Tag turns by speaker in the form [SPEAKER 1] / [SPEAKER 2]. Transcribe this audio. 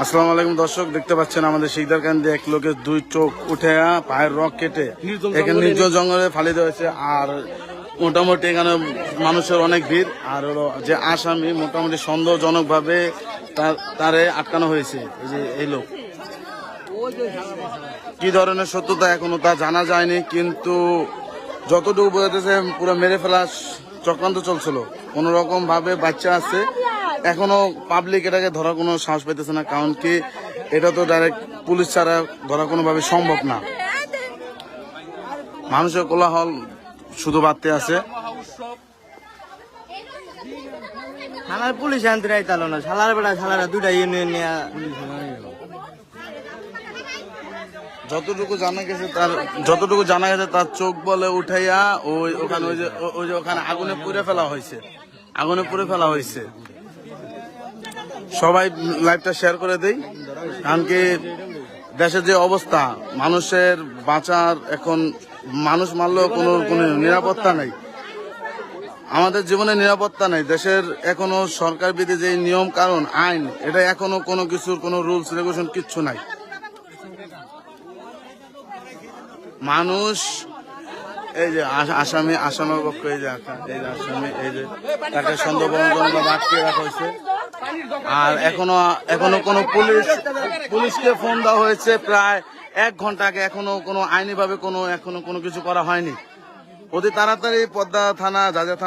[SPEAKER 1] আসসালামু আলাইকুম দর্শক, দেখতে পাচ্ছেন আমাদের শিকদারকান্দি এক লোকের দুই চোখ উঠে পায়ের রক কেটে এখানে নির্জন জঙ্গলে ফালি দেওয়া হয়েছে। আর মোটামুটি এখানে মানুষের অনেক ভিড়। আর হলো যে আসামি মোটামুটি সন্দেহজনক ভাবে তারে আটকানো হয়েছে। এই যে এই লোক, কি ধরনের সত্যতা এখনো তা জানা যায়নি, কিন্তু যতটুকু বোঝাতেছে পুরো মেরে ফেলা চক্রান্ত চলছিল। কোন রকম ভাবে বাচ্চা আছে, এখনো পাবলিক এটাকে ধরার কোনো সাহস পাইতেছে না, কারণ কি এটা তো ডাইরেক্ট পুলিশ ছাড়া ধরা কোনোভাবে সম্ভব না। মানুষের কোলাহল শুধু বাড়তে আছে।
[SPEAKER 2] থানার পুলিশ আনতে রাইতালো না, শালার বেড়া শালারা দুটা ইউনিয়ন নিয়ে
[SPEAKER 1] যতটুকু জানা গেছে তার চোখ বলে উঠাইয়া ওই যে ওখানে আগুনে পুড়ে ফেলা হয়েছে। সবাই লাইভটা শেয়ার করে দেই, কারণ কি দেশের যে অবস্থা, মানুষের বাঁচার এখন মানুষ মারলেও কোনো নিরাপত্তা নেই। আমাদের জীবনে নিরাপত্তা নেই। দেশের এখনো সরকার বিধি যে নিয়ম কানুন আইন, এটা এখনো কোনো কিছুর কোনো রুলস রেগুলেশন কিচ্ছু নাই। মানুষ এই যে আসামের পক্ষে এই যে আসামি, এই যে তাকে সন্দেহজনক আটকে রাখা হয়েছে। আর এখনো কোনো পুলিশকে ফোন দেওয়া হয়েছে প্রায় 1 ঘন্টা আগে। এখনো কোনো আইনি ভাবে এখনো কোনো কিছু করা হয়নি। অতি তাড়াতাড়ি পদ্মা থানা, যা